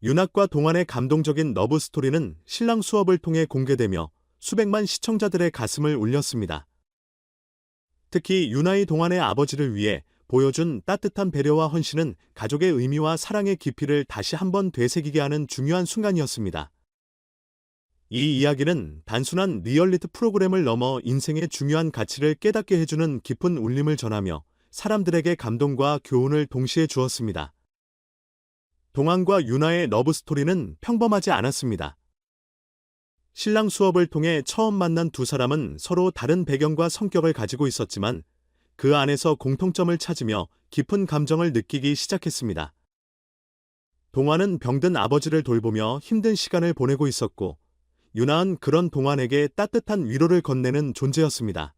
윤학과 동안의 감동적인 러브 스토리는 신랑 수업을 통해 공개되며 수백만 시청자들의 가슴을 울렸습니다. 특히 윤하의 동안의 아버지를 위해 보여준 따뜻한 배려와 헌신은 가족의 의미와 사랑의 깊이를 다시 한번 되새기게 하는 중요한 순간이었습니다. 이 이야기는 단순한 리얼리티 프로그램을 넘어 인생의 중요한 가치를 깨닫게 해주는 깊은 울림을 전하며 사람들에게 감동과 교훈을 동시에 주었습니다. 동안과 윤하의 러브 스토리는 평범하지 않았습니다. 신랑 수업을 통해 처음 만난 두 사람은 서로 다른 배경과 성격을 가지고 있었지만 그 안에서 공통점을 찾으며 깊은 감정을 느끼기 시작했습니다. 동안은 병든 아버지를 돌보며 힘든 시간을 보내고 있었고 윤하은 그런 동안에게 따뜻한 위로를 건네는 존재였습니다.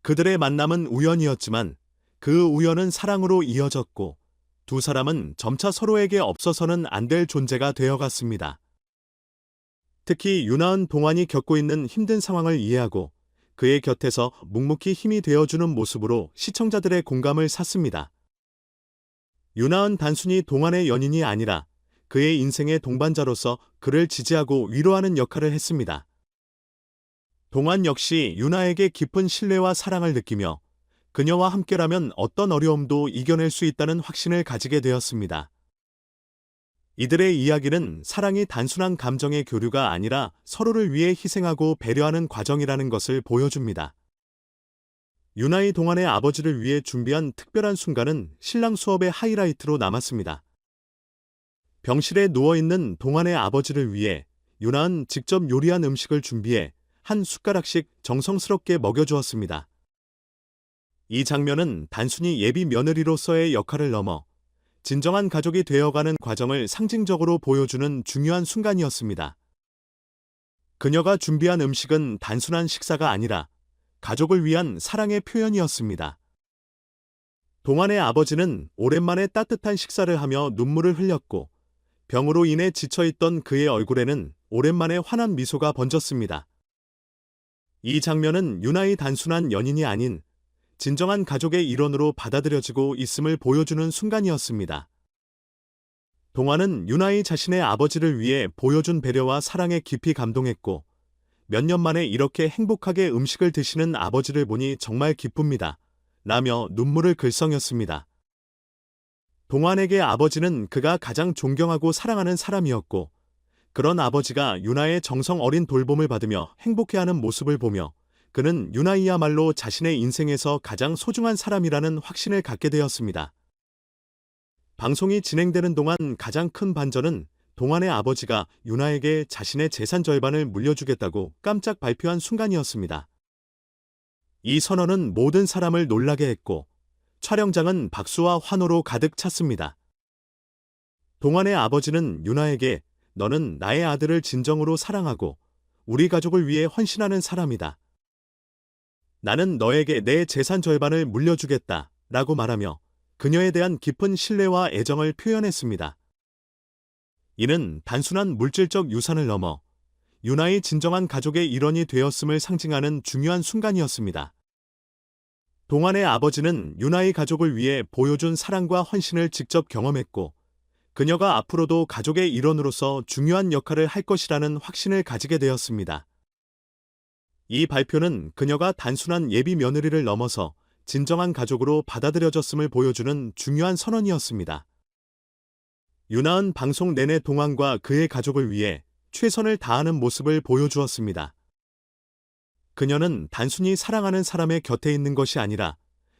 그들의 만남은 우연이었지만 그 우연은 사랑으로 이어졌고 두 사람은 점차 서로에게 없어서는 안 될 존재가 되어갔습니다. 특히 윤하은 동안이 겪고 있는 힘든 상황을 이해하고 그의 곁에서 묵묵히 힘이 되어주는 모습으로 시청자들의 공감을 샀습니다. 윤하은 단순히 동안의 연인이 아니라 그의 인생의 동반자로서 그를 지지하고 위로하는 역할을 했습니다. 동안 역시 윤하에게 깊은 신뢰와 사랑을 느끼며 그녀와 함께라면 어떤 어려움도 이겨낼 수 있다는 확신을 가지게 되었습니다. 이들의 이야기는 사랑이 단순한 감정의 교류가 아니라 서로를 위해 희생하고 배려하는 과정이라는 것을 보여줍니다. 윤하의 동안의 아버지를 위해 준비한 특별한 순간은 신랑 수업의 하이라이트로 남았습니다. 병실에 누워있는 동안의 아버지를 위해 윤하은 직접 요리한 음식을 준비해 한 숟가락씩 정성스럽게 먹여주었습니다. 이 장면은 단순히 예비 며느리로서의 역할을 넘어 진정한 가족이 되어가는 과정을 상징적으로 보여주는 중요한 순간이었습니다. 그녀가 준비한 음식은 단순한 식사가 아니라 가족을 위한 사랑의 표현이었습니다. 동안의 아버지는 오랜만에 따뜻한 식사를 하며 눈물을 흘렸고 병으로 인해 지쳐있던 그의 얼굴에는 오랜만에 환한 미소가 번졌습니다. 이 장면은 윤하의 단순한 연인이 아닌 진정한 가족의 일원으로 받아들여지고 있음을 보여주는 순간이었습니다. 동안은 윤하의 자신의 아버지를 위해 보여준 배려와 사랑에 깊이 감동했고 몇 년 만에 이렇게 행복하게 음식을 드시는 아버지를 보니 정말 기쁩니다. 라며 눈물을 글썽였습니다. 동안에게 아버지는 그가 가장 존경하고 사랑하는 사람이었고 그런 아버지가 윤하의 정성 어린 돌봄을 받으며 행복해하는 모습을 보며 그는 윤하이야말로 자신의 인생에서 가장 소중한 사람이라는 확신을 갖게 되었습니다. 방송이 진행되는 동안 가장 큰 반전은 동안의 아버지가 윤하에게 자신의 재산 절반을 물려주겠다고 깜짝 발표한 순간이었습니다. 이 선언은 모든 사람을 놀라게 했고 촬영장은 박수와 환호로 가득 찼습니다. 동안의 아버지는 윤하에게 너는 나의 아들을 진정으로 사랑하고 우리 가족을 위해 헌신하는 사람이다. 나는 너에게 내 재산 절반을 물려주겠다 라고 말하며 그녀에 대한 깊은 신뢰와 애정을 표현했습니다. 이는 단순한 물질적 유산을 넘어 윤하의 진정한 가족의 일원이 되었음을 상징하는 중요한 순간이었습니다. 동안의 아버지는 윤하의 가족을 위해 보여준 사랑과 헌신을 직접 경험했고 그녀가 앞으로도 가족의 일원으로서 중요한 역할을 할 것이라는 확신을 가지게 되었습니다. 이 발표는 그녀가 단순한 예비 며느리를 넘어서 진정한 가족으로 받아들여졌음을 보여주는 중요한 선언이었습니다. 윤하은 방송 내내 동안과 그의 가족을 위해 최선을 다하는 모습을 보여주었습니다. 그녀는 단순히 사랑하는 사람의 곁에 있는 것이 아니라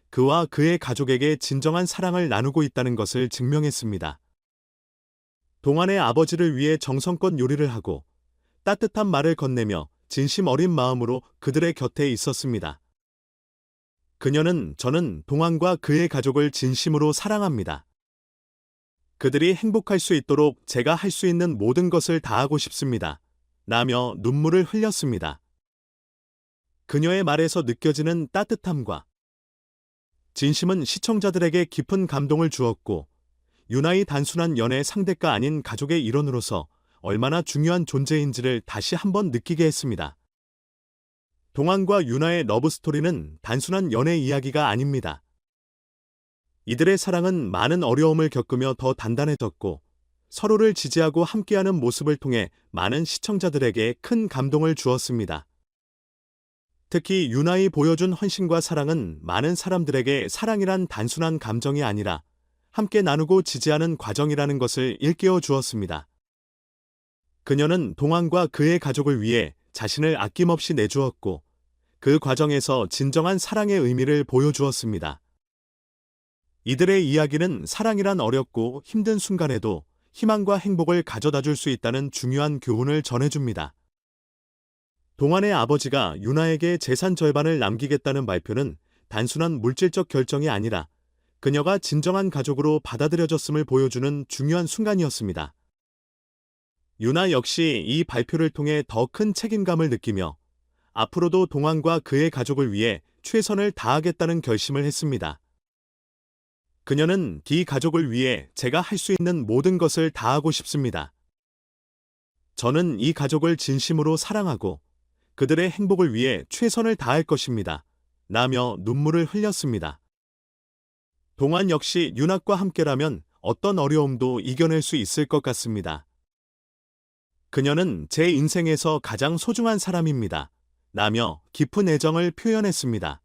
그와 그의 가족에게 진정한 사랑을 나누고 있다는 것을 증명했습니다. 동안의 아버지를 위해 정성껏 요리를 하고 따뜻한 말을 건네며 진심 어린 마음으로 그들의 곁에 있었습니다. 그녀는 저는 동안과 그의 가족을 진심으로 사랑합니다. 그들이 행복할 수 있도록 제가 할 수 있는 모든 것을 다하고 싶습니다. 라며 눈물을 흘렸습니다. 그녀의 말에서 느껴지는 따뜻함과 진심은 시청자들에게 깊은 감동을 주었고 윤하의 단순한 연애 상대가 아닌 가족의 일원으로서 얼마나 중요한 존재인지를 다시 한번 느끼게 했습니다. 동안과 윤하의 러브스토리는 단순한 연애 이야기가 아닙니다. 이들의 사랑은 많은 어려움을 겪으며 더 단단해졌고 서로를 지지하고 함께하는 모습을 통해 많은 시청자들에게 큰 감동을 주었습니다. 특히 유나이 보여준 헌신과 사랑은 많은 사람들에게 사랑이란 단순한 감정이 아니라 함께 나누고 지지하는 과정이라는 것을 일깨워 주었습니다. 그녀는 동안과 그의 가족을 위해 자신을 아낌없이 내주었고 그 과정에서 진정한 사랑의 의미를 보여주었습니다. 이들의 이야기는 사랑이란 어렵고 힘든 순간에도 희망과 행복을 가져다 줄 수 있다는 중요한 교훈을 전해줍니다. 동안의 아버지가 유나에게 재산 절반을 남기겠다는 발표는 단순한 물질적 결정이 아니라 그녀가 진정한 가족으로 받아들여졌음을 보여주는 중요한 순간이었습니다. 유나 역시 이 발표를 통해 더 큰 책임감을 느끼며 앞으로도 동안과 그의 가족을 위해 최선을 다하겠다는 결심을 했습니다. 그녀는 디 가족을 위해 제가 할 수 있는 모든 것을 다하고 싶습니다. 저는 이 가족을 진심으로 사랑하고 그들의 행복을 위해 최선을 다할 것입니다. 라며 눈물을 흘렸습니다. 동안 역시 유나과 함께라면 어떤 어려움도 이겨낼 수 있을 것 같습니다. 그녀는 제 인생에서 가장 소중한 사람입니다. 라며 깊은 애정을 표현했습니다.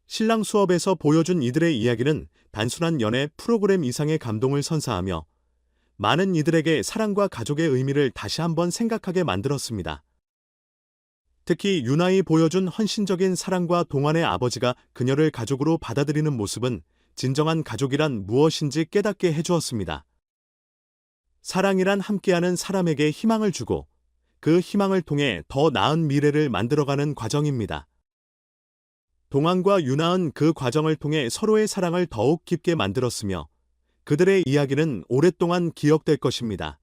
신랑 수업에서 보여준 이들의 이야기는 단순한 연애 프로그램 이상의 감동을 선사하며 많은 이들에게 사랑과 가족의 의미를 다시 한번 생각하게 만들었습니다. 특히 유나이 보여준 헌신적인 사랑과 동안의 아버지가 그녀를 가족으로 받아들이는 모습은 진정한 가족이란 무엇인지 깨닫게 해주었습니다. 사랑이란 함께하는 사람에게 희망을 주고 그 희망을 통해 더 나은 미래를 만들어가는 과정입니다. 동안과 유나은 그 과정을 통해 서로의 사랑을 더욱 깊게 만들었으며 그들의 이야기는 오랫동안 기억될 것입니다.